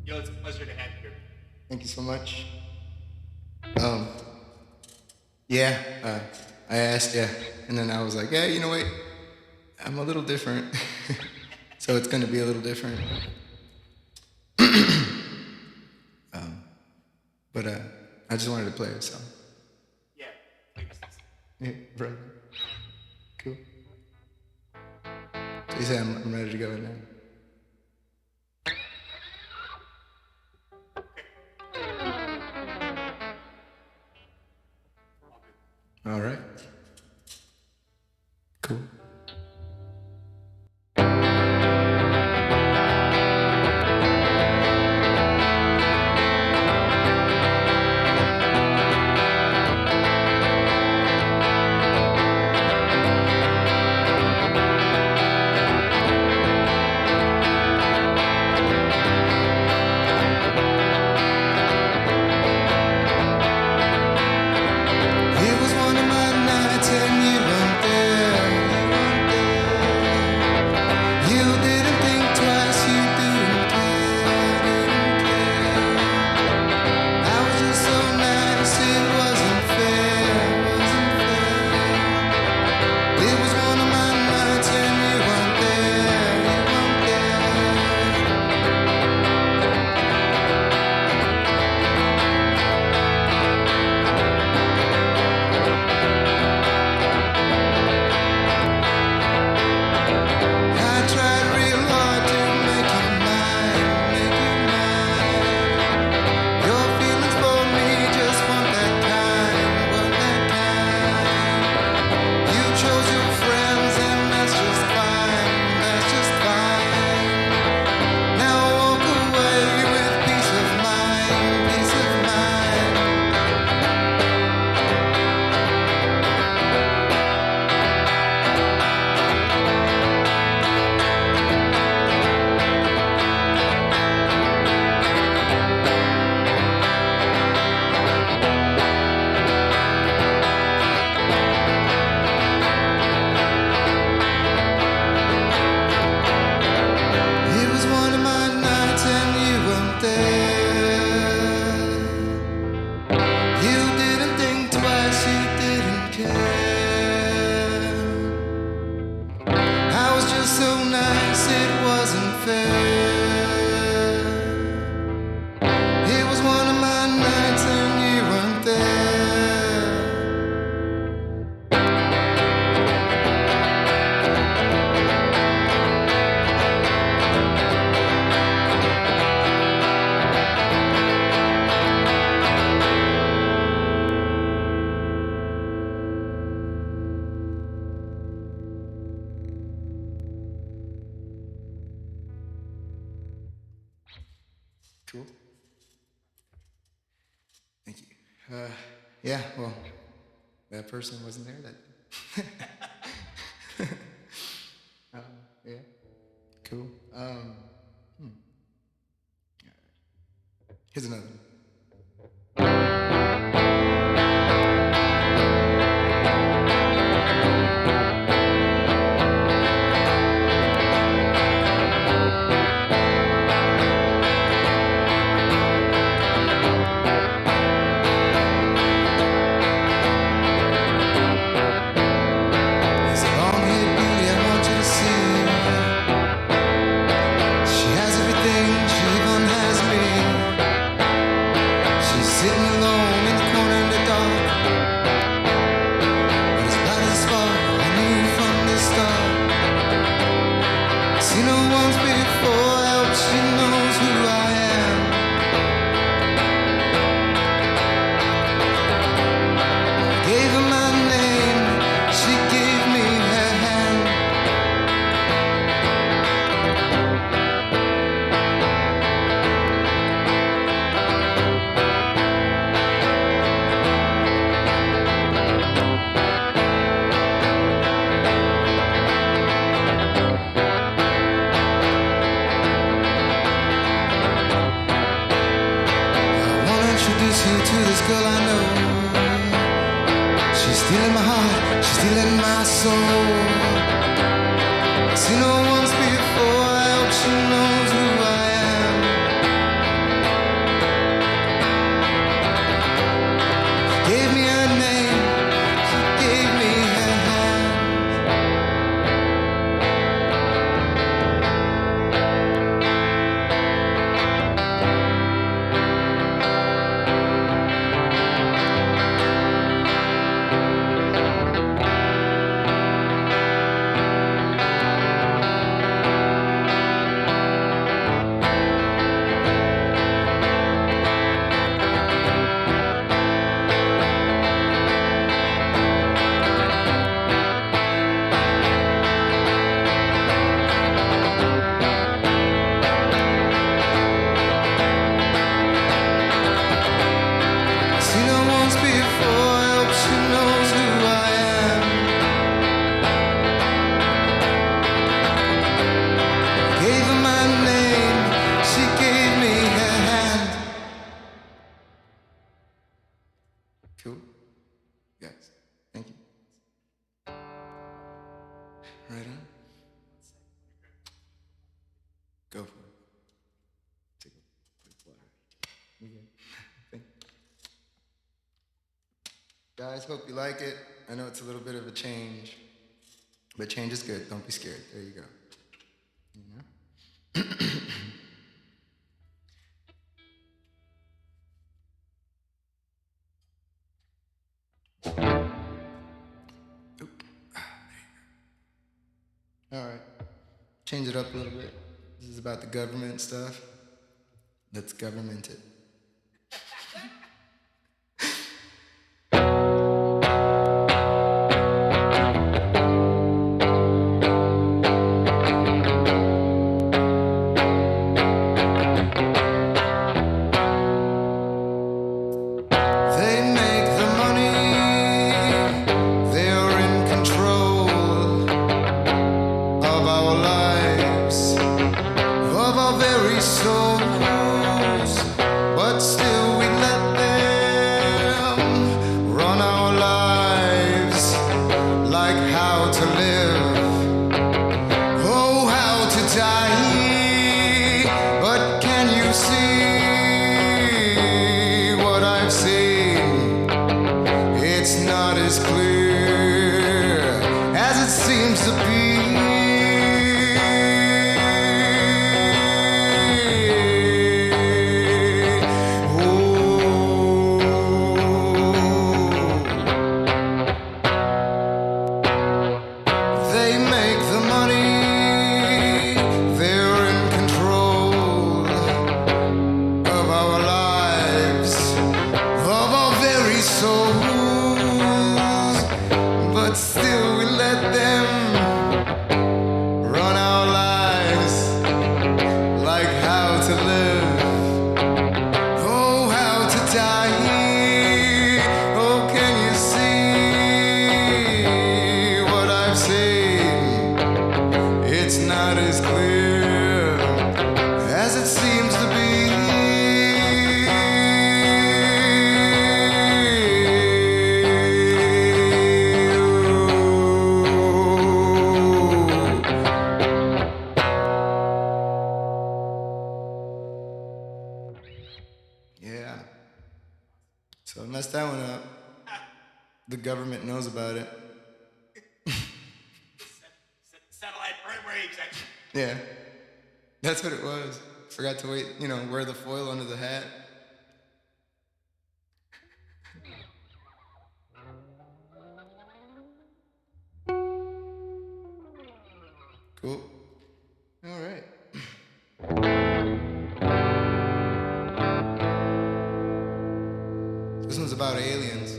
Yo, it's a pleasure to have you here. Thank you so much. Um, yeah, I asked, yeah, and then I was like, yeah, you know what? I'm a little different, so it's gonna be a little different. But I just wanted to play it, so. Yeah, thanks. Yeah, brother. Cool. So you say I'm ready to go now. All right. Cool. It was one of my nights and you weren't there. You didn't think twice, you didn't care. I was just so nice, it wasn't fair. It was one of my nights and you weren't there. I tried real hard to make you mine. Your feelings for me just want that kind. You chose your friends and that's just fine, Now I walk away with peace of mind. It was one of my nights and you weren't there. You didn't think twice, you didn't care. I was just so nice, it wasn't fair. It was one of my nights and you weren't there. Cool. Thank you. Yeah, well, that person wasn't there that. Yeah, cool. Here's another one. It's a long-haired beauty I want you to see. She has everything, she even has me. She's sitting alone in the corner in the dark. But as bright as a spark, I knew from the start. Seen her once before, I hope she knows who I am. Gave her my name, she gave me her hand. I wanna introduce you to this girl I know. She's stealing my heart, she's stealing my soul. Seen her once before, I hope she knows who I am. Guys, hope you like it. I know it's a little bit of a change, but change is good. Don't be scared. There you go. You know? All right. Change it up a little bit. This is about the government stuff. Let's government it. They make the money, they're in control of our lives, of our very souls, but still we let them run our lives like how to live, oh, how to die. But can you see what I've seen? It's not as clear as it seems to be. They make the money, they're in control of our lives, of our very souls, but still we let them run our lives like how to live, oh, how to die. Oh, can you see what I've seen? It's not as clear as it seems to be. Yeah. So I messed that one up. The government knows about it. Satellite primary executive. Yeah. That's what it was. Forgot to wait, wear the foil under the hat. Cool. All right. This one's about aliens.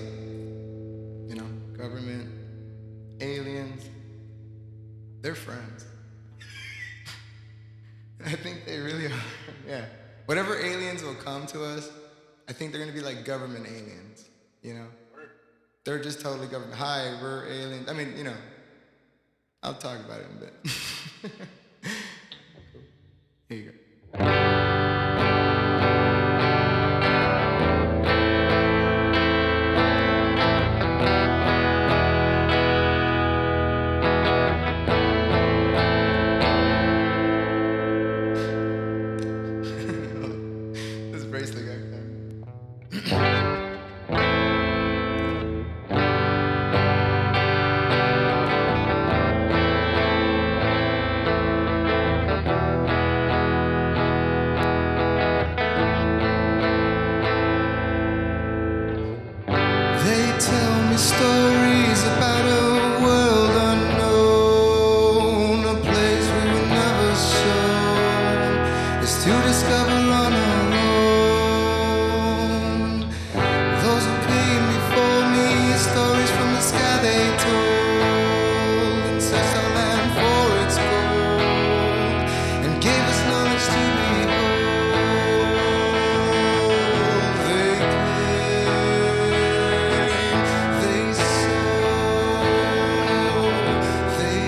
Government, aliens. They're friends. I think they really are. Yeah. Whatever aliens will come to us, I think they're gonna be like government aliens. They're just totally government. Hi, we're aliens. I mean, I'll talk about it in a bit. Cool. Here you go. This bracelet guy. They tell me stories about a world unknown, a place we were never shown, is to discover on our own. Those who came before me, stories from the sky they told, and searched our land for its gold, and gave us knowledge to behold. They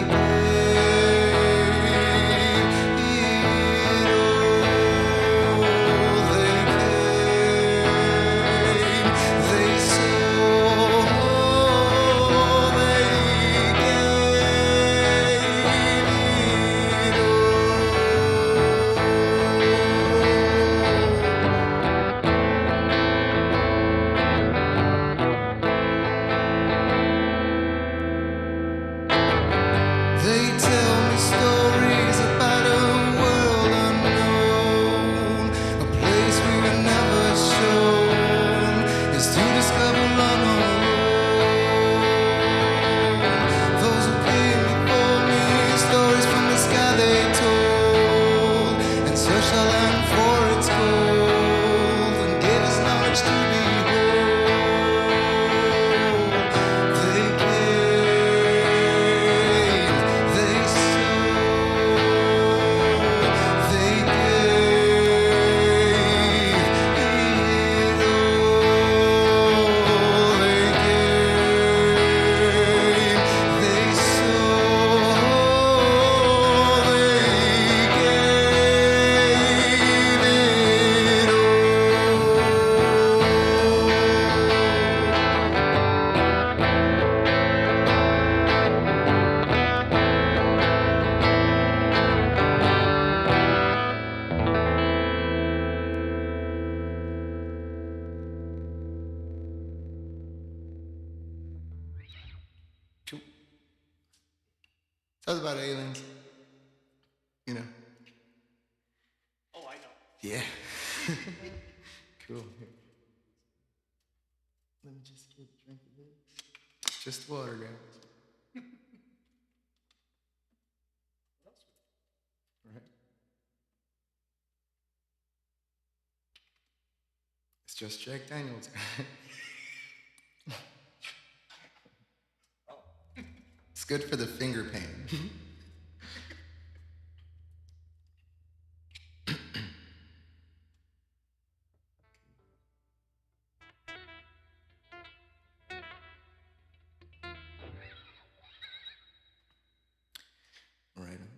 Talks about aliens. You know. Oh, I know. Yeah. Cool. Let me just get a drink of this. Just water, guys. Right. It's just Jack Daniels. It's good for the finger pain. Right on.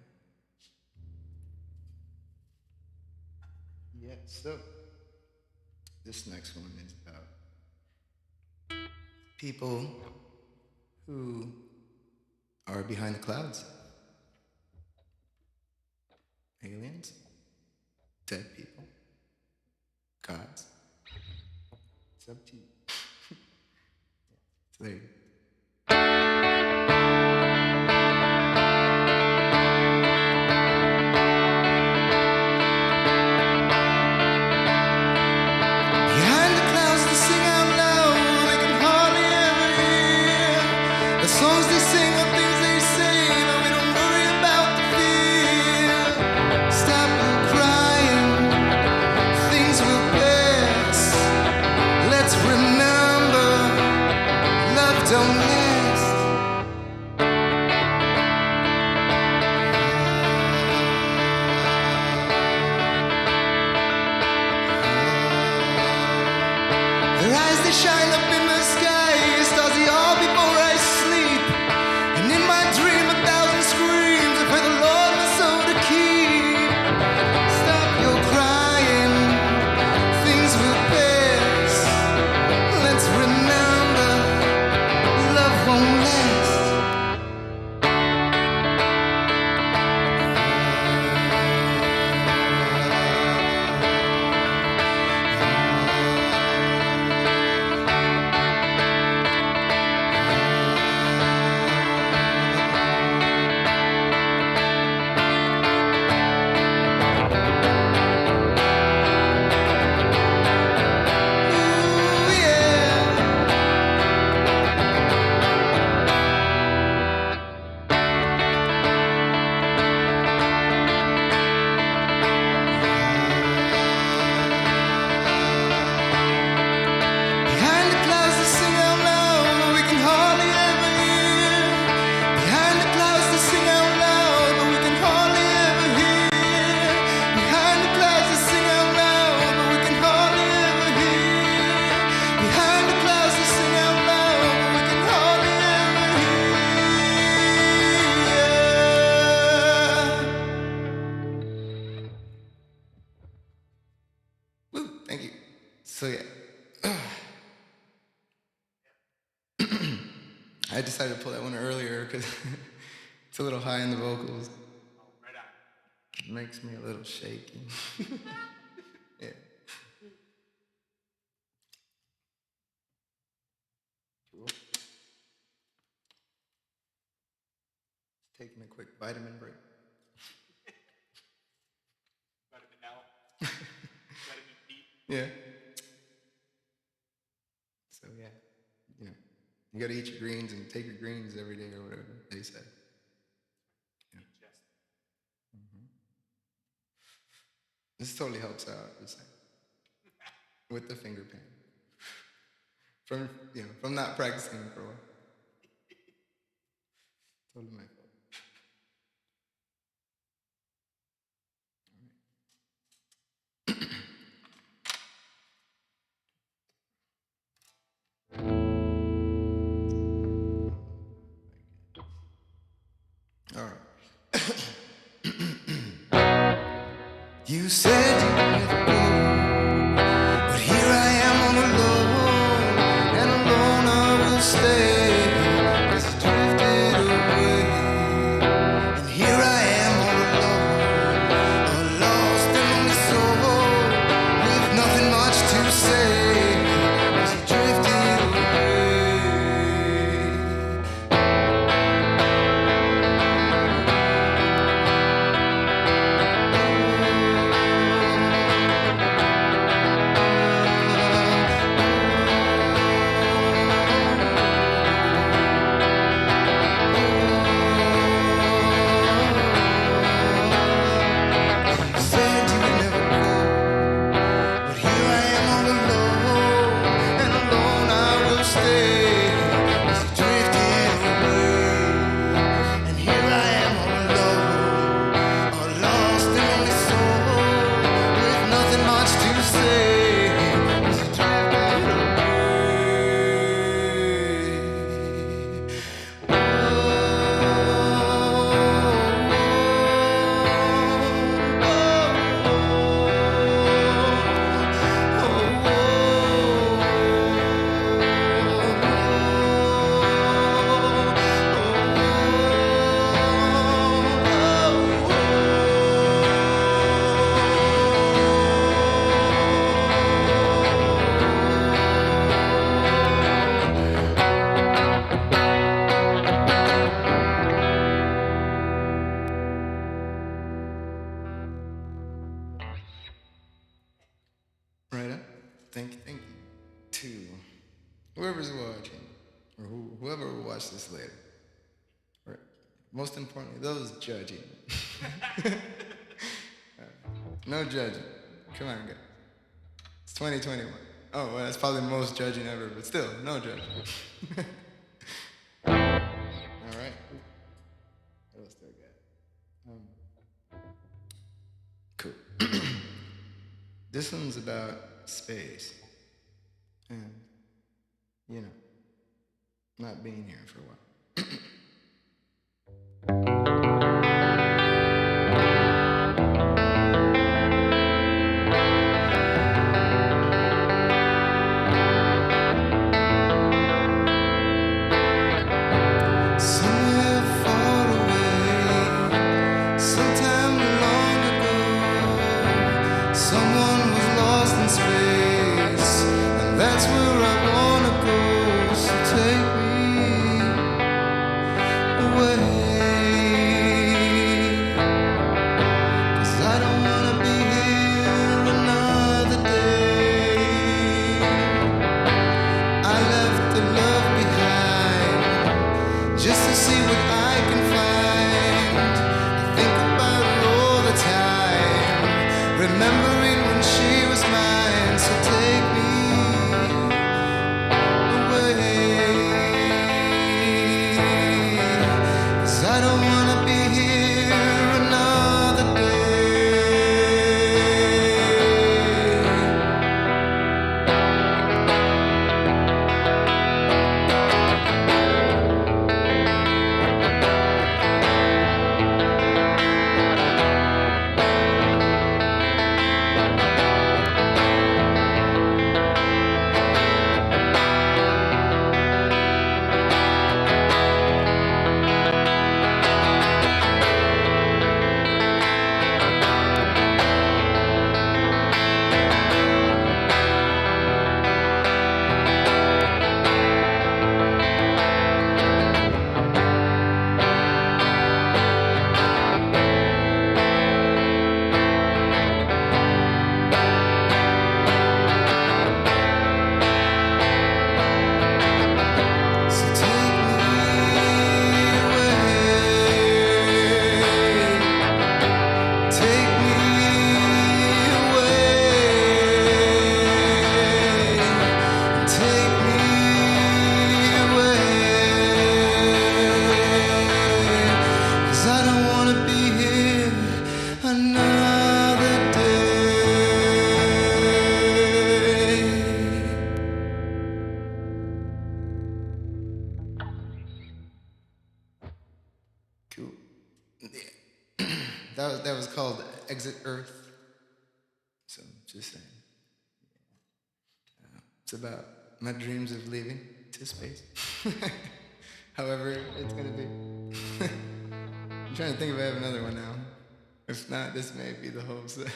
Yeah, so this next one is about people who are behind the clouds. Aliens, dead people, gods. It's up to you. So there you go. Behind the clouds they sing out loud, they can hardly ever hear. The songs they sing are things they say, but we don't worry about the fear. Stop crying, things will pass. Let's remember, love don't last. Their eyes they shine up in the sky, stars they all before I sleep. And in my dream 1,000 screams, I pray the Lord my soul to keep. Stop your crying, things will pass. Let's remember, love won't last. Ooh, yeah. Behind the clouds they sing out loud, but we can hardly ever hear. Behind the clouds they sing out loud, but we can hardly ever hear. Behind the clouds they sing out loud, but we can hardly ever hear. Behind the clouds they sing out loud, but we can hardly ever hear. Woo, thank you. So yeah. I decided to pull that one earlier because it's a little high in the vocals. Oh, right on. It makes me a little shaky. Yeah. Cool. Taking a quick vitamin break. Vitamin L. Vitamin D. Yeah. So yeah, you know, you gotta eat your greens and take your greens every day or whatever they say. Just This totally helps out, just saying. With the finger pain. From not practicing for a while. Totally my fault. All right. You said you'd never go, but here I am all alone, and alone I will stay, 'cause you drifted away. And here I am all alone, a lost and lonely soul, with nothing much to say, 'cause you drifted away. much to say as you drive that right up. Thank you. To whoever's watching, or whoever will watch this later. Or most importantly, those judging. No judging. Come on, guys. It's 2021. Oh, well, that's probably the most judging ever, but still, no judging. All right. What else do I got? Cool. This one's about space. And, you know, not being here for a while. Somewhere far away, sometime long ago, someone was lost in space, and that's where I wanna go. So take me away, 'cause I don't wanna be here another day. I left the love behind just to see what I can find. I think about her all the time, remembering when she was mine. So take me away, 'cause I don't wanna be here another day. So take me away, take me away, take me away, 'cause I don't wanna be here another day. Cool. Yeah. That was called Exit Earth. So just saying. It's about my dreams of leaving to space. However it's gonna be. I'm trying to think if I have another one now. If not, this may be the whole set.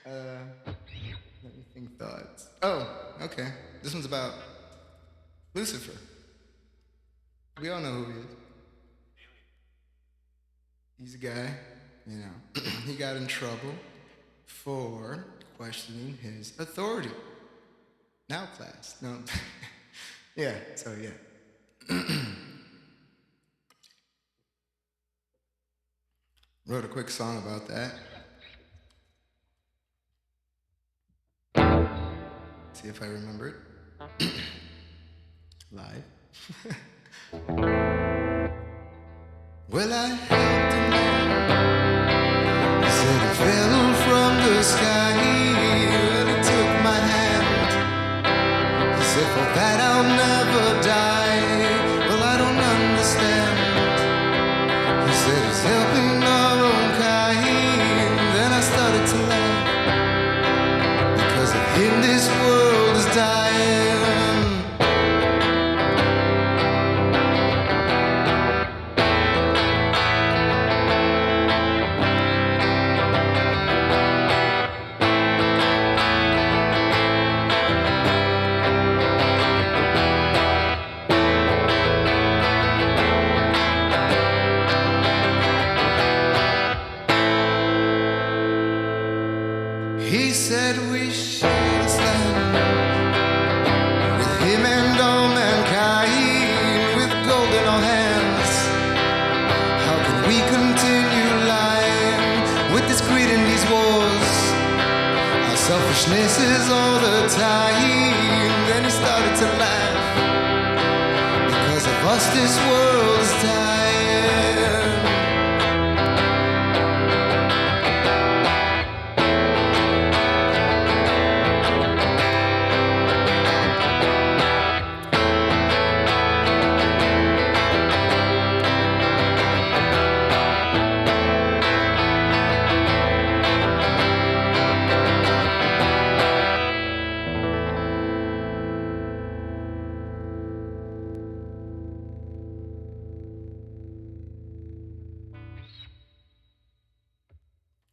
Let me think thoughts. Oh, okay. This one's about Lucifer. We all know who he is. He's a guy, you know, he got in trouble for questioning his authority. Now class. No. Yeah, so yeah. Wrote a quick song about that. See if I remember it. Live. Well, I helped him. He said he fell from the He said we share this land with him and all mankind, with gold in our hands. How can we continue lying with this greed and these wars? Our selfishness is all the time. Then he started to laugh. Because of us this world is dying.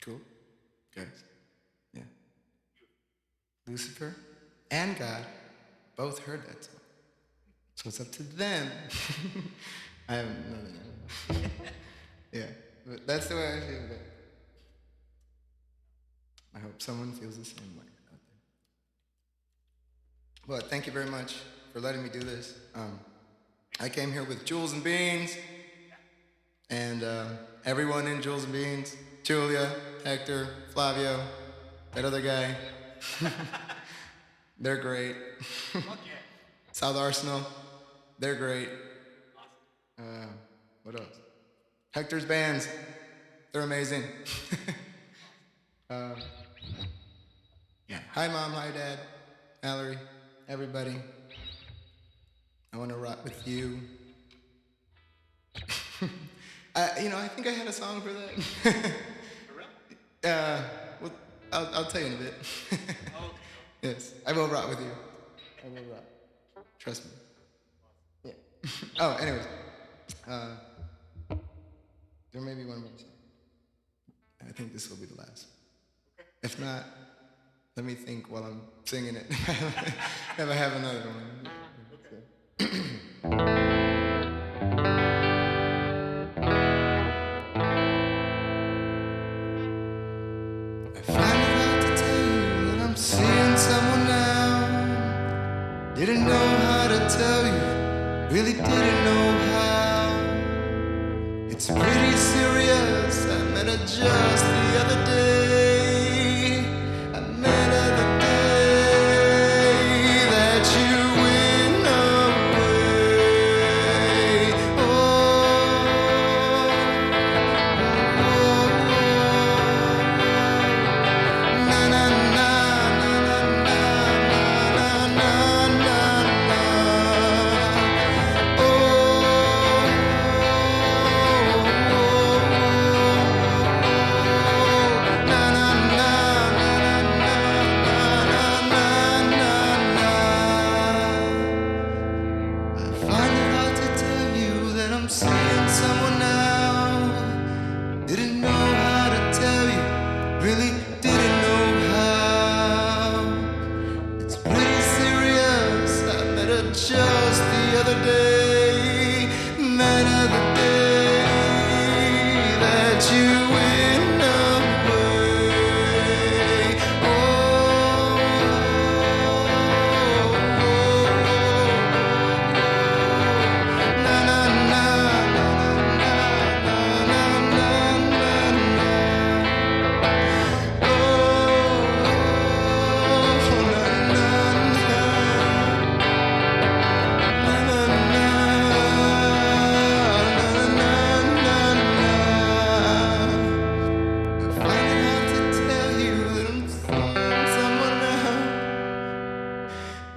Cool. Good. Yeah. Lucifer and God both heard that song. So it's up to them. I have nothing. Yeah. But that's the way I feel about it. I hope someone feels the same way out there. Well, thank you very much for letting me do this. I came here with Jules and Beans, and everyone in Jules and Beans, Julia, Hector, Flavio, that other guy. They're great. Fuck yeah. South Arsenal, they're great. What else? Hector's bands, they're amazing. Yeah. Hi, Mom. Hi, Dad. Mallory. Everybody. I want to rock with you. I think I had a song for that. For real? Well, I'll tell you in a bit. Oh, Yes, I will rock with you. I will rock. Trust me. Yeah. Oh, anyways. There may be one more song. I think this will be the last. If not, let me think while I'm singing it. If I have another one. I find it hard to tell you that I'm seeing someone now. Didn't know how to tell you, really didn't know how. It's pretty serious. I met her just the other day. I met her the day that you went away. Na na na na na na na seeing someone now. Didn't know how to tell you, really didn't know how. It's pretty serious. I met her just the other day. Met her the day that you went away. Na na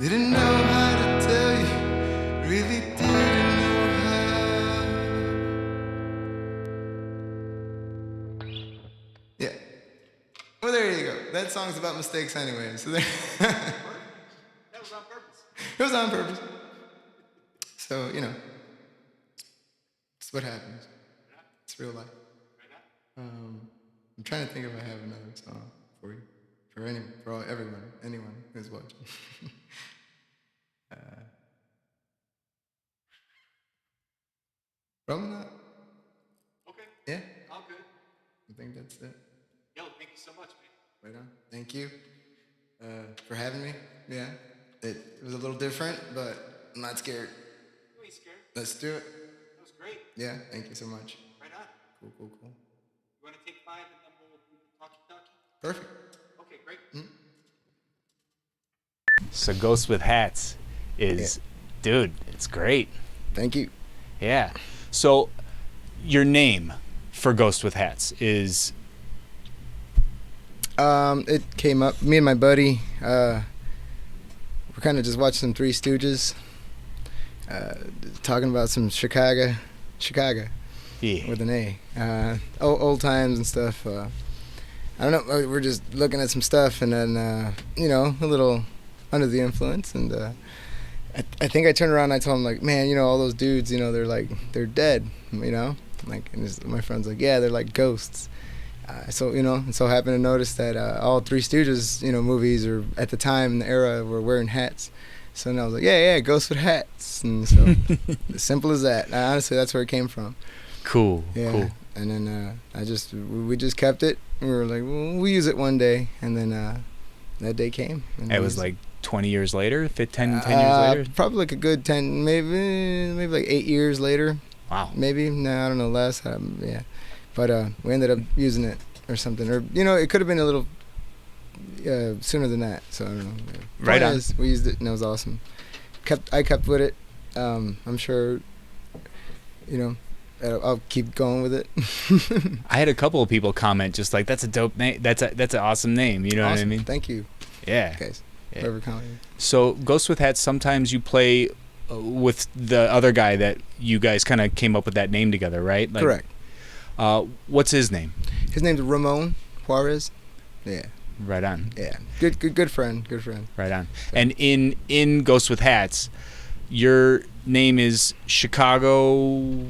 didn't know how to tell you, really didn't know how. Yeah. Well, there you go. That song's about mistakes anyway. So there. that was on purpose. It was on purpose. So, it's what happens. It's real life. I'm trying to think if I have another song for you. For anyone who's watching. Probably not. Okay. Yeah, All good. I think that's it. Yo, thank you so much, man. Right on. Thank you for having me. Yeah, it was a little different, but I'm not scared. You ain't scared. Let's do it. That was great. Yeah, thank you so much. Right on. Cool, cool, cool. You want to take 5 and then we'll do the talkie-talkie? Perfect. Okay, great. So Ghosts with Hats is, dude, it's great. Thank you. Yeah. So your name for Ghost with Hats is It came up. Me and my buddy, we're kind of just watching some Three Stooges, talking about some Chicago, yeah. with an A, old times and stuff. I don't know. We're just looking at some stuff, and then a little under the influence, and I think I turned around and I told him, like, man, all those dudes, they're dead, like, and my friend's like, yeah, they're like ghosts. So and so happened to notice that all Three Stooges movies, or at the time in the era, were wearing hats. So then I was like, yeah, Ghosts with Hats, and so as simple as that. Honestly, that's where it came from. Cool. Yeah. Cool. And then we just kept it. We were like, well, we'll use it one day, and then that day came. And It was like 20 years later, 10 years later? Probably like a good 10, maybe like 8 years later. Wow. Maybe, no, I don't know, less. Yeah. But we ended up using it or something. Or, it could have been a little sooner than that. So I don't know. Yeah. Right on. We used it, and it was awesome. I kept with it. I'm sure, I'll keep going with it. I had a couple of people comment just like, that's a dope name. That's an awesome name. You know Awesome. what I mean? Thank you, Yeah. guys. Yeah. Whoever commented. So Ghosts with Hats, sometimes you play with the other guy that you guys kind of came up with that name together, right? Like, Correct. What's his name? His name's Ramon Juarez. Yeah. Right on. Yeah. Good friend. Good friend. Right on. And in Ghosts with Hats, your name is Chicago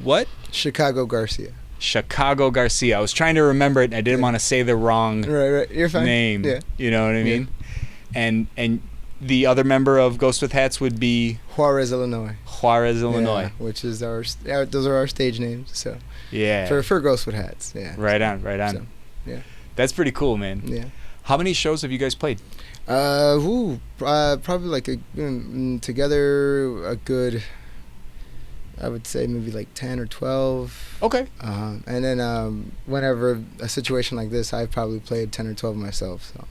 what? Chicago Garcia. Chicago Garcia. I was trying to remember it, and I didn't want to say the wrong Right. You're fine. name. Yeah. You know what I mean? And the other member of Ghosts with Hats would be Juarez, Illinois. Juarez, Illinois. Yeah, which is those are our stage names. So Yeah. for Ghost with Hats. Yeah. Right on. So, yeah. That's pretty cool, man. Yeah. How many shows have you guys played? Probably like together a good, I would say maybe like 10 or 12. Okay. And then whenever a situation like this, I've probably played 10 or 12 myself. So.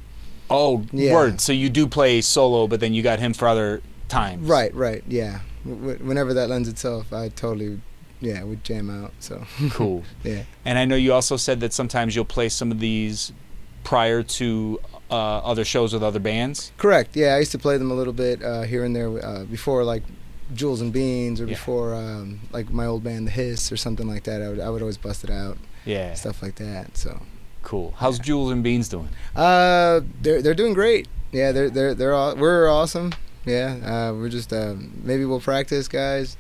Oh, Yeah. word. So you do play solo, but then you got him for other times. Right. Yeah. Whenever that lends itself, I totally, would jam out. So. Cool. Yeah. And I know you also said that sometimes you'll play some of these prior to other shows with other bands. Correct. Yeah, I used to play them a little bit here and there before, like Jules and Beans, or Yeah. before like my old band, The Hiss, or something like that. I would always bust it out, Yeah. stuff like that. So. Cool. How's Jules and Beans doing? They're doing great. Yeah, we're awesome. Yeah, we're just maybe we'll practice, guys.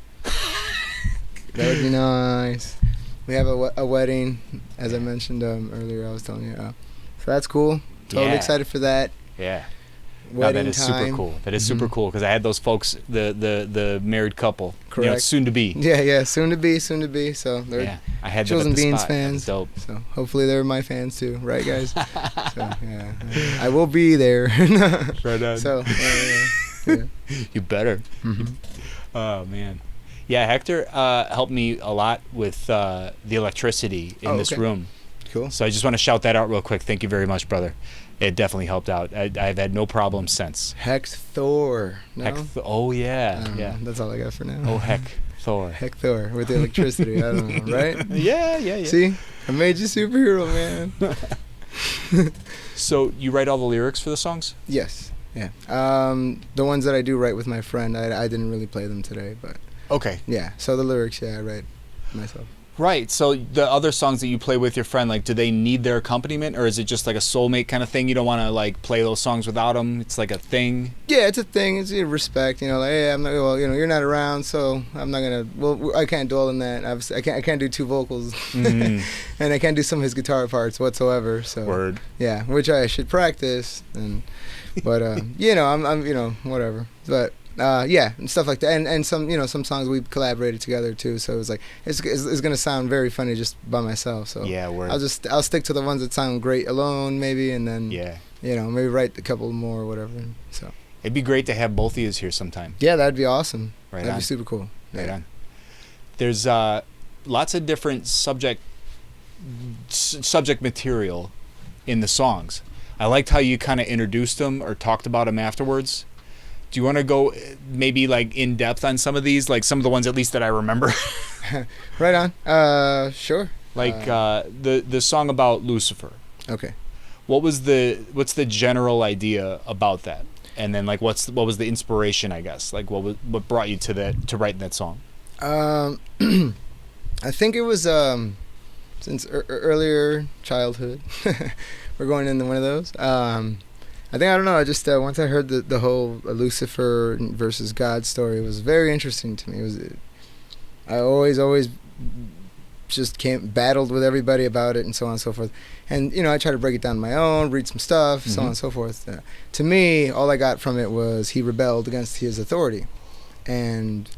That would be nice. We have a wedding, as I mentioned earlier. I was telling you, so that's cool. Totally Yeah. excited for that. Yeah. No, Wedding that is time. super cool. That is super cool because I had those folks, the married couple, Correct. soon to be. Yeah, soon to be. So they're Yeah, I had Jules that and at the Beans spot. That was fans. dope. So hopefully they're my fans too, right, guys? So yeah, I will be there. Right on. So yeah. You better. Mhm. Oh man. Yeah, Hector helped me a lot with the electricity in this okay. room. Cool. So I just want to shout that out real quick. Thank you very much, brother. It definitely helped out. I've had no problem since. Hex Thor. No? Oh yeah, I don't yeah. know. That's all I got for now. Oh heck, Thor. Heck Thor with the electricity. I don't know, right? Yeah. See, I made you superhero, man. So you write all the lyrics for the songs? Yes. Yeah. The ones that I do write with my friend, I didn't really play them today, but Okay. yeah. So the lyrics, I write myself. Right. So the other songs that you play with your friend, like, do they need their accompaniment, or is it just like a soulmate kind of thing? You don't want to like play those songs without them. It's like a thing. Yeah, it's a thing. It's respect. Like, hey, I'm not. Well, you're not around, so I'm not gonna. Well, I can't dwell on that. Obviously, I can't do two vocals, and I can't do some of his guitar parts whatsoever. So Word. yeah, which I should practice. But I'm whatever. But yeah, and stuff like that, and some some songs we collaborated together too. So it was like it's gonna sound very funny just by myself. So Yeah, word. I'll stick to the ones that sound great alone, maybe, and then Yeah. maybe write a couple more or whatever. So It'd be great to have both of you here sometime. yeah, that'd be awesome. Right That'd on. be super cool. Right Yeah. on. There's lots of different subject material in the songs. I liked how you kind of introduced them or talked about them afterwards. Do you want to go maybe like in depth on some of these, like some of the ones at least that I remember? Right on. Sure. Like the song about Lucifer. Okay. What's the general idea about that? And then like what was the inspiration, I guess? Like what brought you to writing that song? I think it was since earlier childhood. We're going into one of those. I don't know. I just once I heard the whole Lucifer versus God story, it was very interesting to me. I always just battled with everybody about it and so on and so forth. And I try to break it down on my own, read some stuff, so on and so forth. To me, all I got from it was he rebelled against his authority, and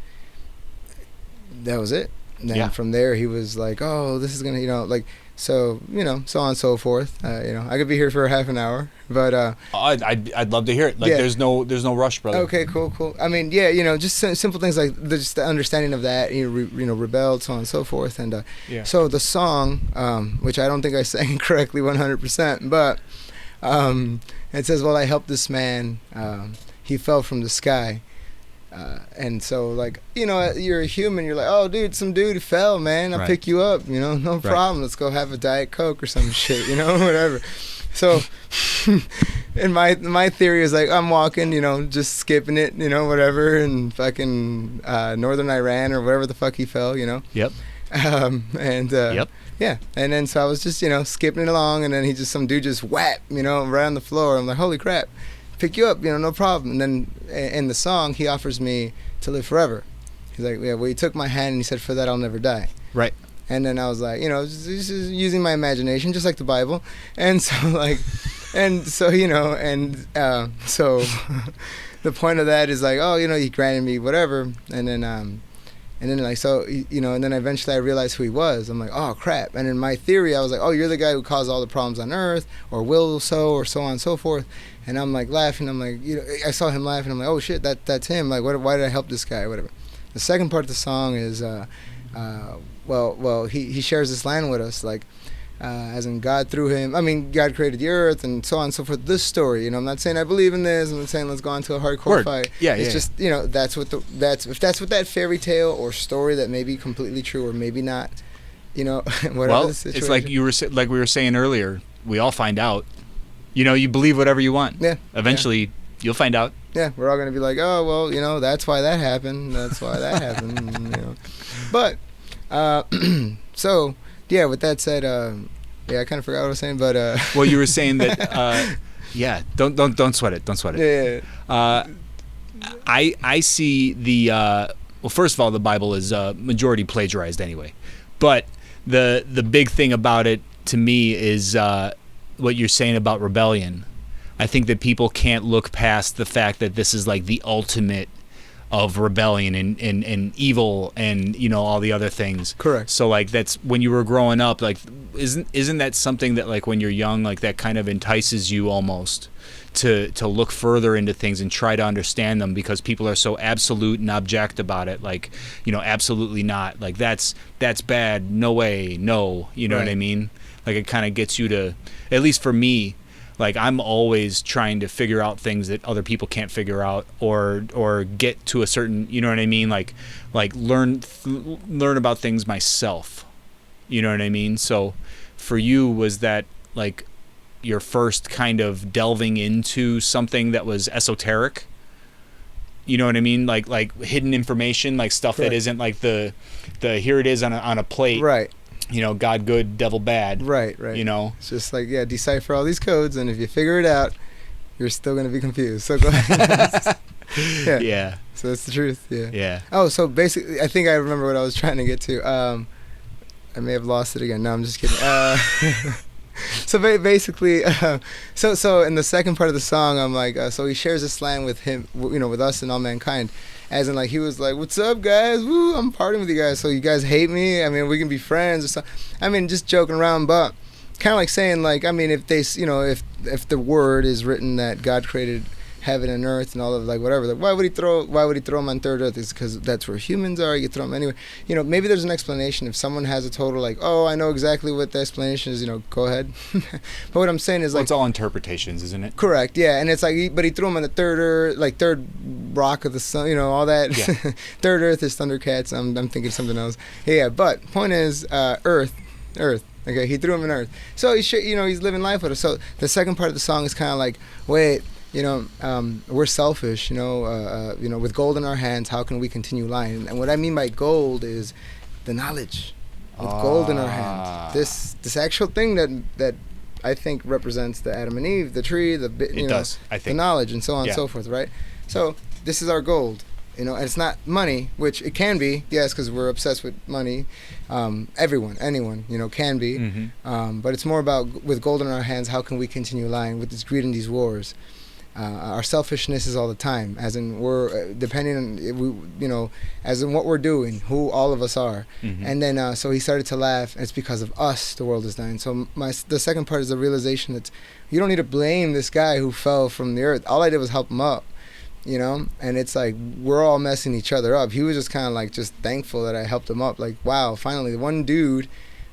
that was it. And then from there, he was like, "Oh, this is gonna, like." So so on and so forth. I could be here for half an hour, but I'd love to hear it. Like there's no rush, brother. Okay, cool. I mean, just simple things like just the understanding of that. Rebelled, so on and so forth, and so the song, which I don't think I sang correctly 100%, but it says, "Well, I helped this man. He fell from the sky." And so, like, you're a human. You're like, oh, dude, some dude fell, man. I'll pick you up. No problem. Let's go have a Diet Coke or some shit. Whatever. So, and my theory is like, I'm walking, just skipping it, whatever, and fucking northern Iran or wherever the fuck he fell, Yep. Yep. Yeah. And then so I was just, skipping it along, and then some dude just whap, right on the floor. I'm like, holy crap. Pick you up, no problem. And then in the song, he offers me to live forever. He's like, yeah, well, he took my hand and he said, for that I'll never die. Right. And then I was like, just using my imagination, just like the Bible. And so so the point of that is like, oh, he granted me whatever. And then like, so, and then eventually I realized who he was. I'm like, oh, crap. And in my theory, I was like, oh, you're the guy who caused all the problems on earth, or will so, or so on and so forth. And I'm like laughing. I'm like, I saw him laughing. I'm like, oh, shit, that's him. Like, why did I help this guy, or whatever. The second part of the song is, he shares this line with us, like, as in God through him. I mean, God created the earth and so on and so forth. This story, I'm not saying I believe in this. I'm not saying let's go on to a hardcore fight. Yeah, it's just, that's what if that's what that fairy tale or story that may be completely true or maybe not, whatever the situation. It's like we were saying earlier. We all find out. You believe whatever you want. Yeah. Eventually, you'll find out. Yeah, we're all gonna be like, oh well, that's why that happened. That's why that happened. But so yeah. With that said, I kind of forgot what I was saying, but well, you were saying that. Don't sweat it. Don't sweat it. Yeah. I see the well. First of all, the Bible is majority plagiarized anyway, but the big thing about it to me is what you're saying about rebellion. I think that people can't look past the fact that this is like the ultimate of rebellion and evil and all the other things. Correct. So like that's when you were growing up, like isn't that something that like when you're young, like that kind of entices you almost to look further into things and try to understand them, because people are so absolute and object about it, like absolutely not, like that's bad, no way, no, Right. what I mean? Like it kind of gets you to, at least for me, like I'm always trying to figure out things that other people can't figure out, or get to a certain, what I mean? Like learn about things myself. You know what I mean? So for you, was that like your first kind of delving into something that was esoteric? You know what I mean? Like hidden information, like stuff Correct. that isn't like the here it is on a plate. Right. God good, devil bad. Right. It's just like, decipher all these codes, and if you figure it out, you're still going to be confused. So go ahead. Yeah. So that's the truth. Yeah. Yeah. Oh, so basically, I think I remember what I was trying to get to. I may have lost it again. No, I'm just kidding. So basically, so in the second part of the song, I'm like, so he shares this line with him, with us and all mankind. As in, like, he was like, what's up, guys? Woo, I'm partying with you guys. So you guys hate me? I mean, we can be friends or something. I mean, just joking around. But kind of like saying, like, I mean, if they, if the word is written that God created heaven and earth and all of, like, whatever, like, why would he throw them on third earth? It's because that's where humans are. You throw them anywhere. Maybe there's an explanation. If someone has a total, like, oh, I know exactly what the explanation is, go ahead. But what I'm saying is, like, it's all interpretations, isn't it? correct, yeah. And it's like, but he threw them on the third earth, like third rock of the sun, all that. Yeah. Third earth is Thundercats. I'm thinking something else. Yeah, but point is, earth. Okay, he threw him in earth. So he's living life with us. So the second part of the song is kind of like, wait, we're selfish, with gold in our hands, how can we continue lying? And what I mean by gold is the knowledge. With gold in our hands. This actual thing that I think represents the Adam and Eve, the tree, the knowledge, and so on and so forth, right? So this is our gold. And it's not money, which it can be, yes, because we're obsessed with money. Anyone, can be. Mm-hmm. But it's more about, with gold in our hands, how can we continue lying with this greed and these wars? Our selfishness is all the time, as in we're depending on, as in what we're doing, who all of us are. Mm-hmm. And then so he started to laugh, and it's because of us the world is dying. So the second part is the realization that you don't need to blame this guy who fell from the earth. All I did was help him up. And it's like we're all messing each other up. He was just kind of like just thankful that I helped him up. Like, wow, finally, the one dude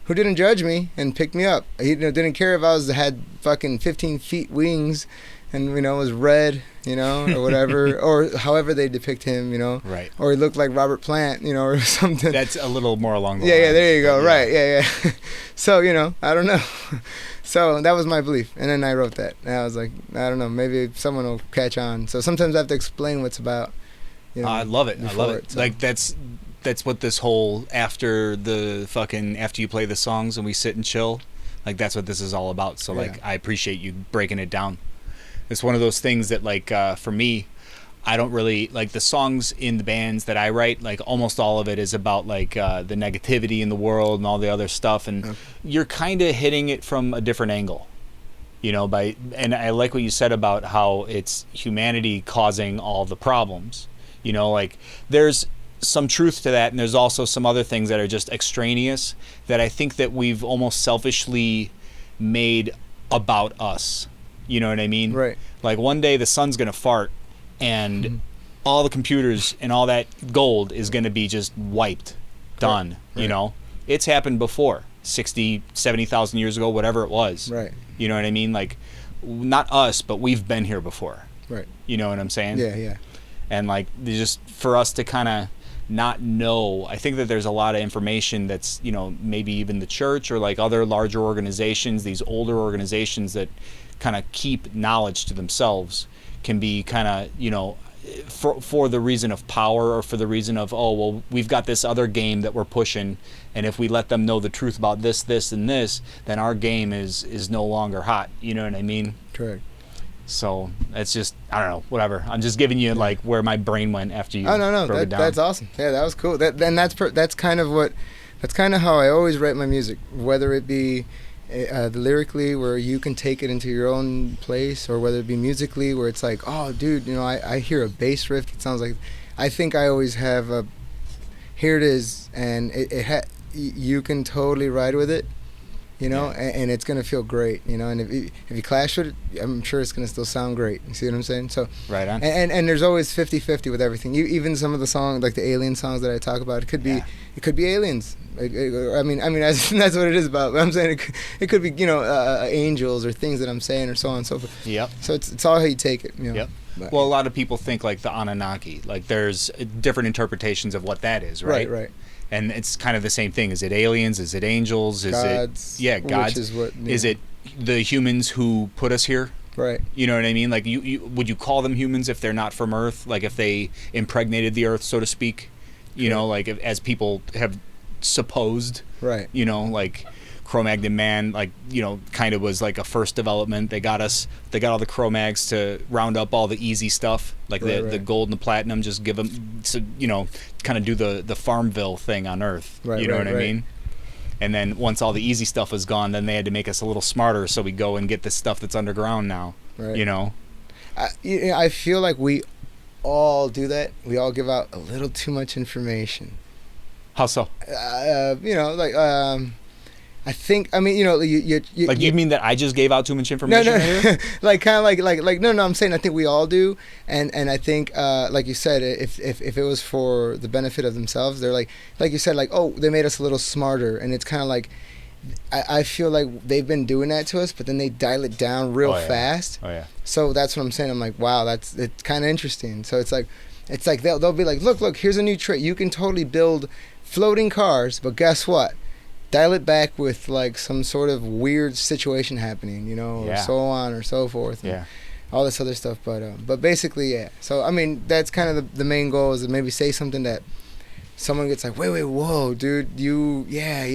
who didn't judge me and picked me up. He didn't care if I had fucking 15 feet wings and, was red, or whatever, or however they depict him, Right. Or he looked like Robert Plant, or something. That's a little more along the lines. Yeah, there you go. Yeah. Right, yeah. So, I don't know. So that was my belief, and then I wrote that. And I was like, I don't know, maybe someone will catch on. So sometimes I have to explain what's about. I love it. So. Like that's what this whole after you play the songs and we sit and chill, like that's what this is all about. So like I appreciate you breaking it down. It's one of those things that like for me, I don't really like the songs in the bands that I write. Like almost all of it is about like the negativity in the world and all the other stuff, and you're kind of hitting it from a different angle, and I like what you said about how it's humanity causing all the problems. Like there's some truth to that, and there's also some other things that are just extraneous that I think that we've almost selfishly made about us. You know what I mean? Right. Like one day the sun's gonna fart, and all the computers and all that gold is going to be just wiped, done. Right. It's happened before, 60, 70,000 years ago, whatever it was. Right. You know what I mean? Like, not us, but we've been here before. Right. You know what I'm saying? Yeah. And like, just for us to kind of not know, I think that there's a lot of information that's, maybe even the church or like other larger organizations, these older organizations that kind of keep knowledge to themselves, can be kind of, for the reason of power or for the reason of, oh, well, we've got this other game that we're pushing, and if we let them know the truth about this, this, and this, then our game is no longer hot. You know what I mean? Correct. So it's just, I don't know, whatever. I'm just giving you like where my brain went after you. Oh no, broke it down. that's awesome. Yeah, that was cool. That's kind of how I always write my music, whether it be lyrically, where you can take it into your own place, or whether it be musically, where it's like, oh, dude, I hear a bass riff. It sounds like, I think I always have a, here it is, and you can totally ride with it, and it's gonna feel great, and if you clash with it, I'm sure it's gonna still sound great. You see what I'm saying? So right on. And there's always 50-50 with everything. Even some of the songs, like the alien songs that I talk about, it could be aliens. I mean, that's what it is about. But I'm saying it could be, angels or things that I'm saying, or so on and so forth. Yep. So it's all how you take it. Yep. But, well, a lot of people think like the Anunnaki. Like there's different interpretations of what that is, right? Right. And it's kind of the same thing. Is it aliens? Is it angels? Is gods, it gods? Which is what? Is it the humans who put us here? Right. You know what I mean? Like you would you call them humans if they're not from Earth? Like if they impregnated the Earth, so to speak? Like as people have supposed. Right. Like Cro-Magnon man, like, kind of was like a first development. They got all the Cro-Mags to round up all the easy stuff, like the gold and the platinum, just give them, so, kind of do the Farmville thing on Earth. Right, you know what I mean? And then once all the easy stuff was gone, then they had to make us a little smarter, so we go and get the stuff that's underground now. Right. I feel like we all do that. We all give out a little too much information. How so? I think, I mean, you know, you Like, you mean that I just gave out too much no, information? no, right here? like kind of like no, I'm saying I think we all do, and I think like you said, if it was for the benefit of themselves, they're like you said, like, oh, they made us a little smarter, and it's kind of like I feel like they've been doing that to us, but then they dial it down real Oh, yeah. fast. Oh yeah. So that's what I'm saying. I'm like, wow, it's kind of interesting. So it's like they'll be like, look, here's a new trick. You can totally build floating cars, but guess what? Dial it back with like some sort of weird situation happening, you know, or so on or so forth. And all this other stuff. But basically, yeah. So, I mean, that's kind of the main goal, is to maybe say something that someone gets like, wait, whoa, dude, you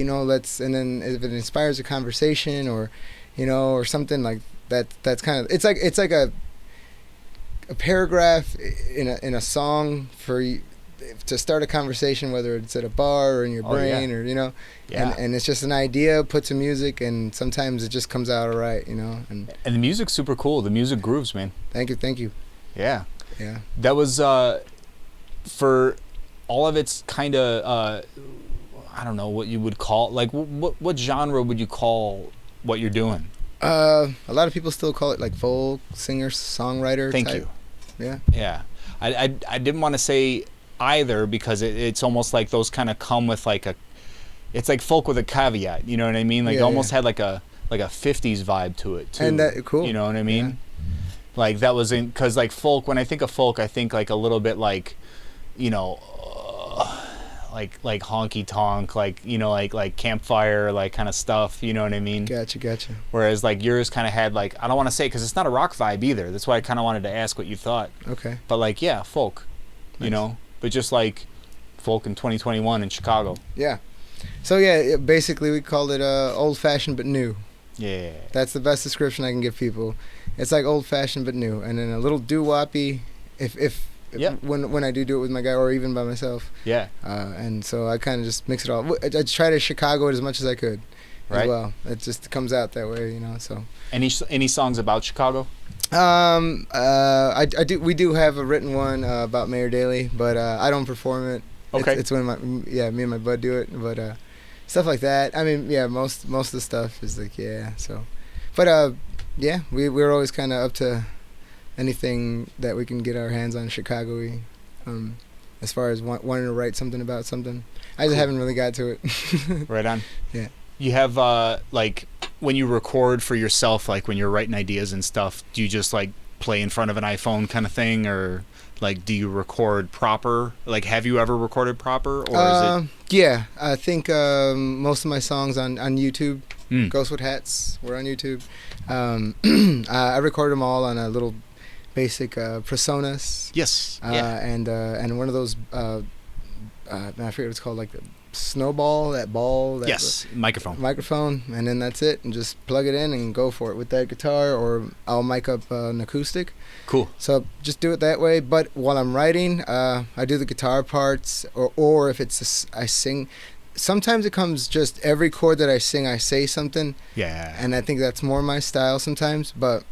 know, let's, and then if it inspires a conversation or, you know, or something like that, that's kind of, it's like a paragraph in a song for you to start a conversation, whether it's at a bar or in your brain or, you know, and it's just an idea put to music, and sometimes it just comes out all right, you know. And the music's super cool. The music grooves, man. Thank you. Yeah. Yeah. That was for all of its kind of I don't know what you would call, like, what genre would you call what you're doing? A lot of people still call it like folk singer songwriter. Thank type. you. Yeah. Yeah. I didn't want to say either, because it's almost like those kind of come with like it's like folk with a caveat, you know what I mean? Like, it almost had like a 50s vibe to it too. And that cool. You know what I mean? Yeah. Like, that was in, because like folk, when I think of folk, I think like a little bit like, you know, like honky tonk, like, you know, like campfire, like kind of stuff, you know what I mean? Gotcha. Whereas like yours kind of had like, I don't want to say, because it's not a rock vibe either. That's why I kind of wanted to ask what you thought. Okay. But like, yeah, folk, you know, but just like folk in 2021 in Chicago. Yeah. So yeah, basically we called it old fashioned but new. Yeah. That's the best description I can give people. It's like old fashioned but new, and then a little doo-woppy when I do it with my guy, or even by myself. Yeah. And so I kind of just mix it all. I try to Chicago it as much as I could. Right. As well. It just comes out that way, you know. So. Any songs about Chicago? We do have a written one about Mayor Daley, but I don't perform it. Okay. It's when me and my bud do it, but stuff like that. I mean, yeah, most of the stuff is like, yeah. So, but yeah, we're always kind of up to anything that we can get our hands on Chicago-y, as far as wanting to write something about something. I just haven't really got to it. Right on. Yeah. You have like, when you record for yourself, like when you're writing ideas and stuff, do you just like play in front of an iPhone kind of thing, or like do you record proper? Like, have you ever recorded proper, or is it? Yeah, I think most of my songs on YouTube, Ghost with Hats, were on YouTube. I recorded them all on a little basic Presonus. Yes. And one of those I forget what it's called, like the snowball, that ball. Yes. Microphone, and then that's it, and just plug it in and go for it with that guitar, or I'll mic up an acoustic. Cool. So just do it that way. But while I'm writing, I do the guitar parts, or if it's I sing. Sometimes it comes just every chord that I sing, I say something. Yeah. And I think that's more my style sometimes. But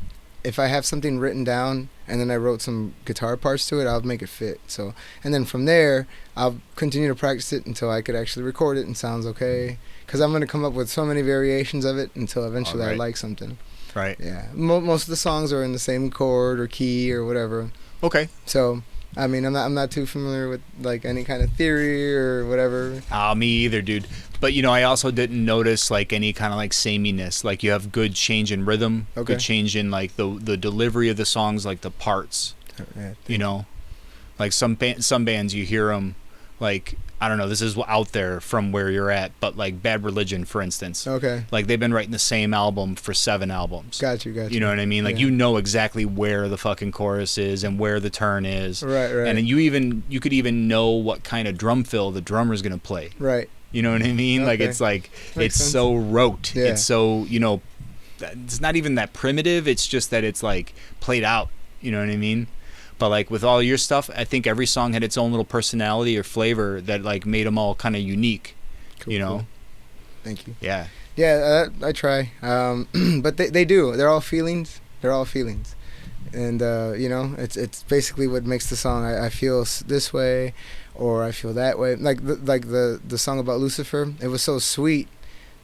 if I have something written down and then I wrote some guitar parts to it, I'll make it fit. So, and then from there, I'll continue to practice it until I could actually record it and sounds okay. Because I'm going to come up with so many variations of it until eventually I like something. Right. Yeah. Most of the songs are in the same chord or key or whatever. Okay. So, I mean, I'm not too familiar with like any kind of theory or whatever. Me either, dude. But you know, I also didn't notice like any kind of like sameness. Like, you have good change in rhythm, good change in like the delivery of the songs, like the parts. You know, like some bands you hear them, like, I don't know, this is out there from where you're at, but like Bad Religion, for instance. Okay. Like, they've been writing the same album for 7 albums. Got you. You know what I mean? Like, you know exactly where the fucking chorus is and where the turn is. Right. And then you could even know what kind of drum fill the drummer's gonna play. Right. You know what I mean? Like, it's like, it's so rote. Yeah. It's so, you know, it's not even that primitive. It's just that it's like played out. You know what I mean? But like with all your stuff, I think every song had its own little personality or flavor that like made them all kind of unique. Cool, you know? Cool. Thank you. Yeah. Yeah, I try. But they do. They're all feelings. And, you know, it's basically what makes the song. I feel this way, or I feel that way. Like the song about Lucifer, it was so sweet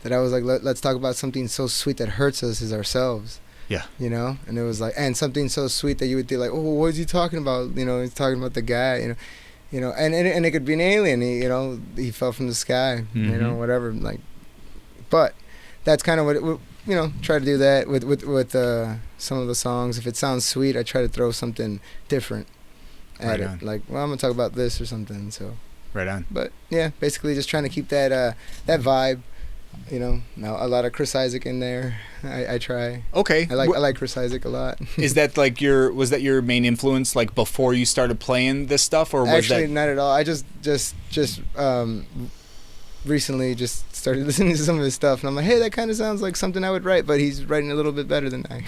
that I was like, let's talk about something so sweet that hurts us as ourselves. Yeah. You know, and it was like, and something so sweet that you would think like, oh, what is he talking about? You know, he's talking about the guy. You know, and it could be an alien. He fell from the sky. Mm-hmm. You know, whatever. Like, but that's kind of what it. Try to do that with some of the songs. If it sounds sweet, I try to throw something different at Right it. on. Like, well, I'm gonna talk about this or something. So. Right on. But yeah, basically just trying to keep that vibe. Now a lot of Chris Isaac in there. I try. Okay. I like Chris Isaac a lot. Is that like was that your main influence, like before you started playing this stuff, or was Actually, that? not at all. I just recently just started listening to some of his stuff, and I'm like, hey, that kind of sounds like something I would write, but he's writing a little bit better than I.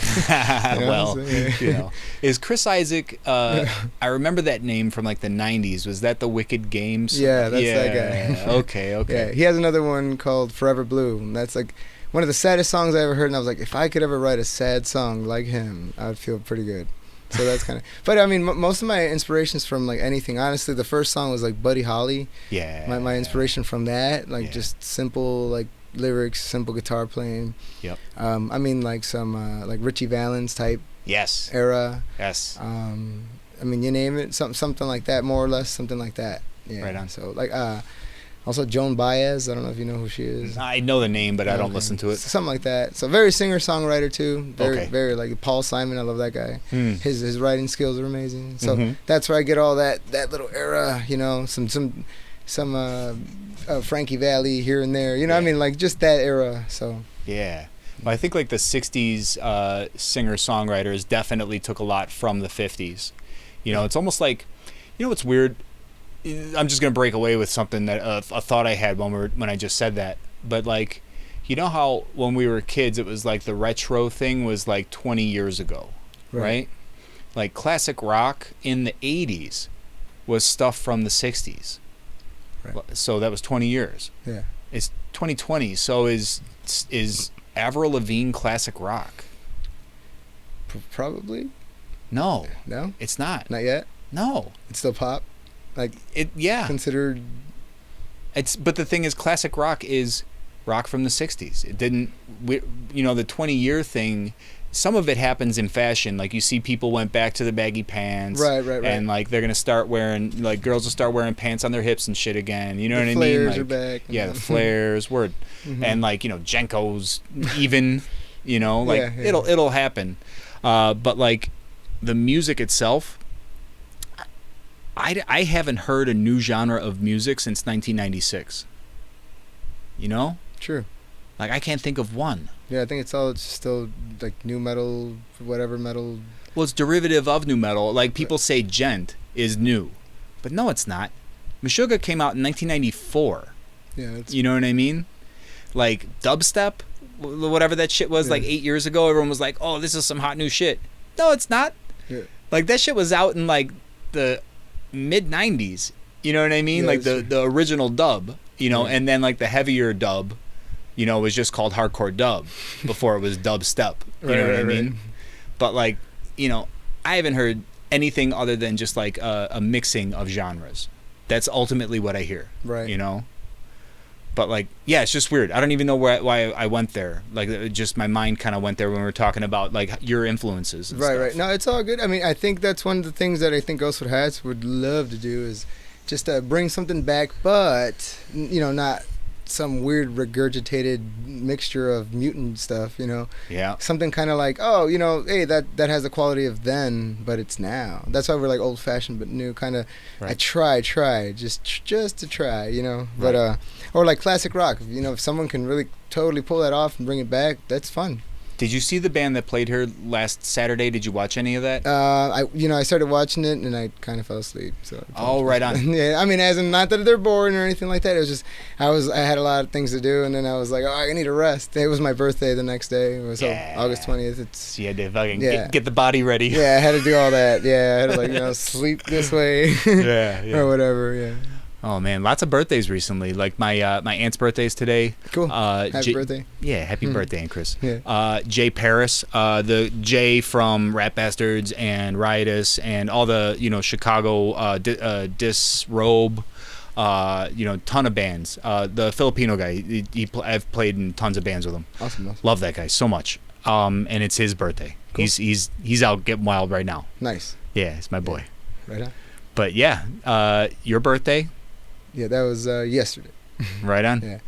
Well, so, yeah. Is Chris Isaac? I remember that name from like the '90s. Was that the Wicked Games? Yeah, that's that guy. Okay. Yeah, he has another one called Forever Blue, and that's like one of the saddest songs I ever heard, and I was like, if I could ever write a sad song like him, I would feel pretty good. So that's kind of. But I mean, most of my inspirations from like anything. Honestly, the first song was like Buddy Holly. Yeah. My inspiration from that, like just simple like lyrics, simple guitar playing. Yep. I mean, like some like Richie Valens type. Yes. Era. Yes. I mean, you name it, something like that, more or less, something like that. Yeah. Right on. So like also Joan Baez. I don't know if you know who she is. I know the name, but I don't listen to it. Something like that. So very singer-songwriter too. Okay. Very like Paul Simon. I love that guy. His writing skills are amazing. So that's where I get all that little era. Some Frankie Valli here and there. I mean, like just that era. So yeah. Well, I think like the '60s singer-songwriters definitely took a lot from the '50s. It's almost like, what's weird. I'm just gonna break away with something that a thought I had when I just said that. But like, how when we were kids, it was like the retro thing was like 20 years ago, right? Like classic rock in the '80s was stuff from the '60s. Right. So that was 20 years. Yeah. It's 2020. So is Avril Lavigne classic rock? Probably. No. No. It's not. Not yet. No. It's still pop. Like it, yeah. Considered. But the thing is, classic rock is rock from the '60s. It didn't, the 20-year thing. Some of it happens in fashion. Like you see, people went back to the baggy pants, right. And like they're gonna start wearing, like girls will start wearing pants on their hips and shit again. You know what I mean? Flares like, are back. Yeah, the flares, word, and like Jenkos, even, like it'll happen. But like the music itself. I haven't heard a new genre of music since 1996. True. Like I can't think of one. Yeah, I think it's still like new metal, whatever metal. Well, it's derivative of new metal. Like people say gent is new. But no, it's not. Meshuggah came out in 1994. Yeah. You know what I mean? Like dubstep, whatever that shit was, like 8 years ago, everyone was like, oh, this is some hot new shit. No, it's not. Yeah. Like that shit was out in like the mid 90s, you know what I mean? Yeah, like the original dub, and then like the heavier dub, was just called hardcore dub before it was dubstep, you know what I mean? But like, I haven't heard anything other than just like a mixing of genres. That's ultimately what I hear, right? But like, yeah, it's just weird. I don't even know why I went there. Like, just my mind kind of went there when we were talking about like your influences. And stuff. Right. No, it's all good. I mean, I think that's one of the things that I think Ghostwood Hats would love to do is just bring something back, but not some weird regurgitated mixture of mutant stuff. Yeah. Something kind of like, oh, hey, that has the quality of then, but it's now. That's why we're like old fashioned but new. Kind of. Right. I try, just to try. But right. Or like classic rock. If someone can really totally pull that off and bring it back, that's fun. Did you see the band that played here last Saturday? Did you watch any of that? I started watching it and I kind of fell asleep. So. Oh, right on. Yeah, I mean, as in not that they're boring or anything like that. It was just I had a lot of things to do, and then I was like, oh, I need a rest. It was my birthday the next day. It was August 20th. So you had to fucking get the body ready. Yeah, I had to do all that. Yeah, I had to sleep this way. yeah. Or whatever. Yeah. Oh man, lots of birthdays recently. Like my aunt's birthday's today. Cool. Happy birthday. Yeah, happy birthday, Aunt Chris. Yeah. Jay Paris, the Jay from Rat Bastards and Riotous and all the Chicago Disrobe. ton of bands. The Filipino guy, I've played in tons of bands with him. Awesome. Love that guy so much. And it's his birthday. Cool. He's out getting wild right now. Nice. Yeah, it's my boy. Right on. But yeah, your birthday. Yeah, that was yesterday. Right on. Yeah.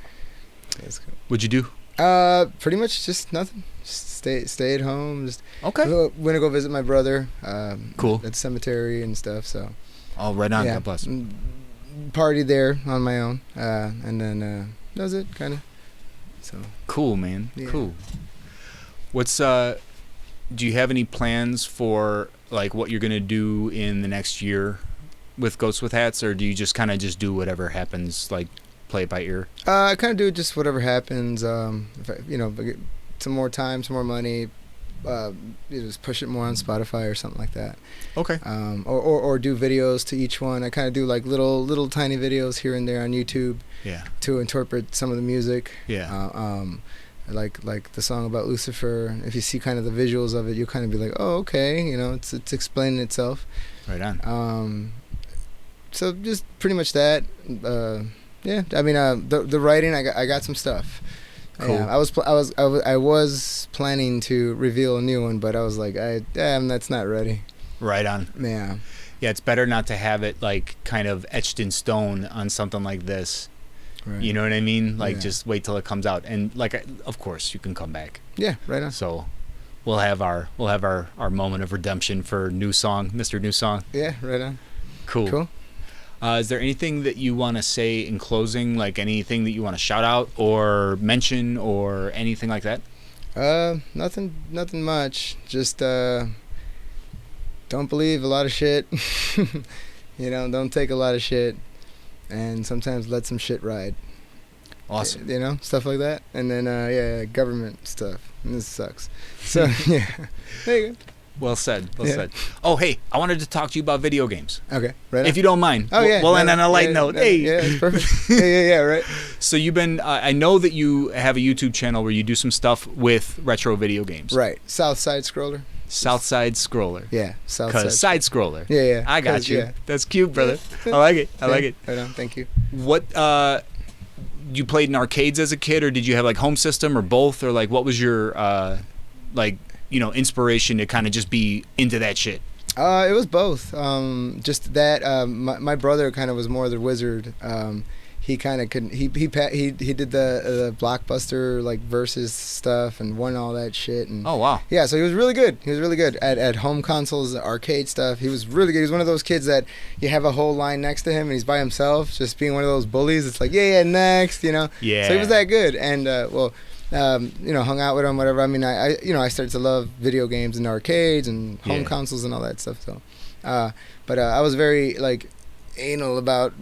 That's cool. What'd you do? Pretty much just nothing. Just stay at home. Just Okay. Went to go visit my brother. Cool. At the cemetery and stuff. So. Oh, right on. Yeah. God bless. Party there on my own, and then that was it, kind of. So. Cool, man. Yeah. Cool. What's do you have any plans for like what you're gonna do in the next year with Ghosts with Hats, or do you just kind of just do whatever happens, like play it by ear? I kind of do just whatever happens. If I, if I get some more time, some more money, just push it more on Spotify or something like that. Okay. Or do videos to each one. I kind of do like little tiny videos here and there on YouTube. Yeah. To interpret some of the music. Yeah. Like the song about Lucifer. If you see kind of the visuals of it, you'll kind of be like, oh, okay, it's explaining itself. Right on. So just pretty much that. Yeah. I mean, the writing, I got some stuff. Cool. Yeah, I was planning to reveal a new one, but I was like, that's not ready. Right on. Yeah. Yeah, it's better not to have it like kind of etched in stone on something like this. Right. You know what I mean? Like Yeah. just wait till it comes out, and like of course you can come back. Yeah. Right on. So we'll have our moment of redemption for New Song, Mr. New Song. Yeah. Right on. Cool. Is there anything that you want to say in closing, like anything that you want to shout out or mention or anything like that? Nothing much. Just don't believe a lot of shit. Don't take a lot of shit, and sometimes let some shit ride. Awesome. Stuff like that. And then government stuff. And this sucks. So yeah, there you go. Well said. Well said. Oh, hey, I wanted to talk to you about video games. Okay, right. If you don't mind. Oh yeah. We'll end on a light note. Hey. Yeah, it's perfect. yeah, right. So you've been. I know that you have a YouTube channel where you do some stuff with retro video games. Right. South Side Scroller. Southside Scroller. Yeah. South Side. Cause side scroller. Yeah. I got you. Yeah. That's cute, brother. I like it. I like it. Right on. Thank you. What? You played in arcades as a kid, or did you have like home system, or both, or like what was your inspiration to kind of just be into that shit? It was both. Just that my brother kind of was more the wizard. He kind of couldn't. He did the Blockbuster like versus stuff and won all that shit. And oh wow. Yeah, so he was really good. He was really good at home consoles, arcade stuff. He was really good. He was one of those kids that you have a whole line next to him and he's by himself, just being one of those bullies. It's like yeah, next, Yeah. So he was that good, and hung out with him, whatever. I mean, I started to love video games and arcades and home consoles and all that stuff. So, but I was very like anal about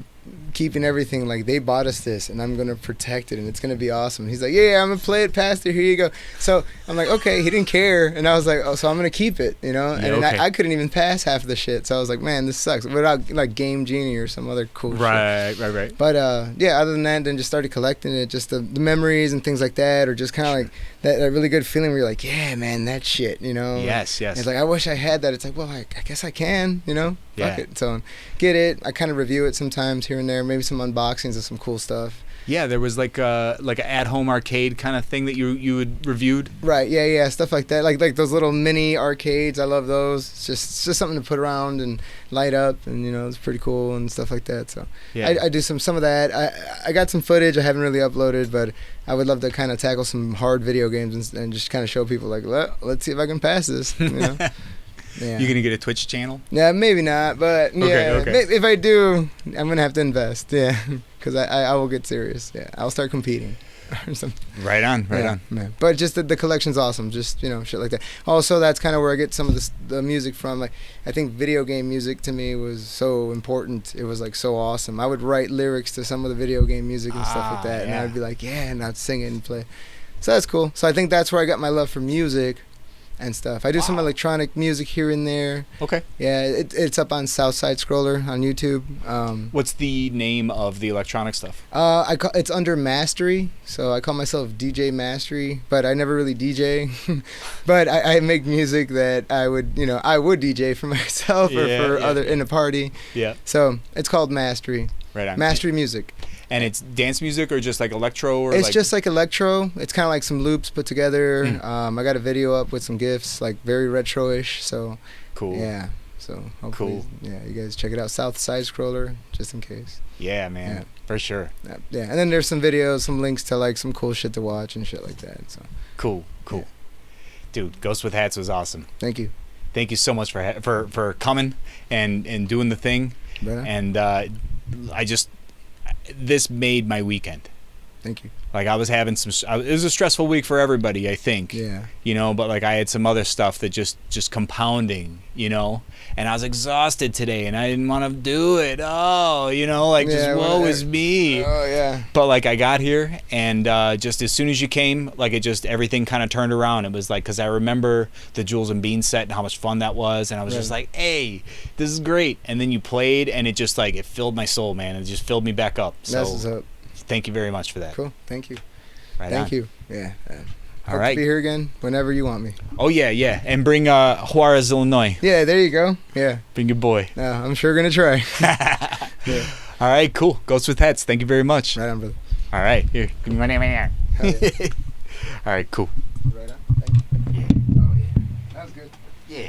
keeping everything. Like they bought us this, and I'm gonna protect it, and it's gonna be awesome. He's like, yeah, I'm gonna play it, Pastor. Here you go. So I'm like, okay. He didn't care, and I was like, oh, so I'm gonna keep it, And okay. I couldn't even pass half of the shit. So I was like, man, this sucks. Without like Game Genie or some other cool shit. Right. But other than that, then just started collecting it, just the memories and things like that, or just kind of like that really good feeling where you're like, yeah, man, that shit, Yes. And it's like, I wish I had that. It's like, well, I guess I can, Yeah. Fuck it. So get it. I kind of review it sometimes here and there, maybe some unboxings of some cool stuff. Yeah, there was like a at-home arcade kind of thing that you had reviewed. Right. Yeah. Stuff like that. Like those little mini arcades. I love those. It's just something to put around and light up, and it's pretty cool and stuff like that. So yeah. I do some of that. I got some footage I haven't really uploaded, but I would love to kind of tackle some hard video games and just kind of show people like, let's see if I can pass this. Yeah. You gonna get a Twitch channel? Yeah, maybe not, but yeah, Okay. if I do, I'm gonna have to invest. Yeah, because I will get serious. Yeah, I'll start competing or something. Right on. Man. But just the collection's awesome. Just shit like that. Also, that's kind of where I get some of the music from. Like I think video game music to me was so important. It was like so awesome. I would write lyrics to some of the video game music and stuff like that, and I'd be like, yeah, and I'd sing it and play. So that's cool. So I think that's where I got my love for music and stuff. I do some electronic music here and there. Okay. Yeah, it's up on Southside Scroller on YouTube. What's the name of the electronic stuff? It's under Mastery, so I call myself DJ Mastery, but I never really DJ. But I make music that I would DJ for myself or for other in a party. Yeah. So it's called Mastery. Right on. Mastery Music. And it's dance music or just like electro or It's like just like electro. It's kind of like some loops put together. I got a video up with some GIFs, like very retro-ish. So cool. yeah. So hopefully, Cool. yeah, you guys check it out. South Side Scroller, just in case. Yeah, man. Yeah. For sure. Yeah, and then there's some videos, some links to like some cool shit to watch and shit like that. So Cool. Yeah. Dude, Ghost with Hats was awesome. thank you. Thank you so much for coming and doing the thing. Right on. And this made my weekend. Thank you. Like I was having it was a stressful week for everybody, I think. Yeah. You know, but like I had some other stuff that just compounding, you know, and I was exhausted today and I didn't want to do it. Oh, you know, like just Yeah, woe is me. Oh yeah. But like I got here and just as soon as you came, like it just everything kind of turned around. It was like, because I remember the Jules and Beans set and how much fun that was, and I was just like, hey, this is great. And then you played and it just like it filled my soul, man. It just filled me back up. That's what's So up. thank you very much for that. Cool. Thank you. Right Thank on. you. Yeah. All Hope right. to be here again whenever you want me. Oh yeah, and bring Juarez, Illinois. Yeah. There you go. Yeah. Bring your boy. I'm sure gonna try. Yeah. All right, cool. Ghost with Hats. Thank you very much. Right on, brother. All right, here. Give me my name here. Hell yeah. All right, cool. Right on. Thank you. Yeah. Oh yeah. That was good. Yeah.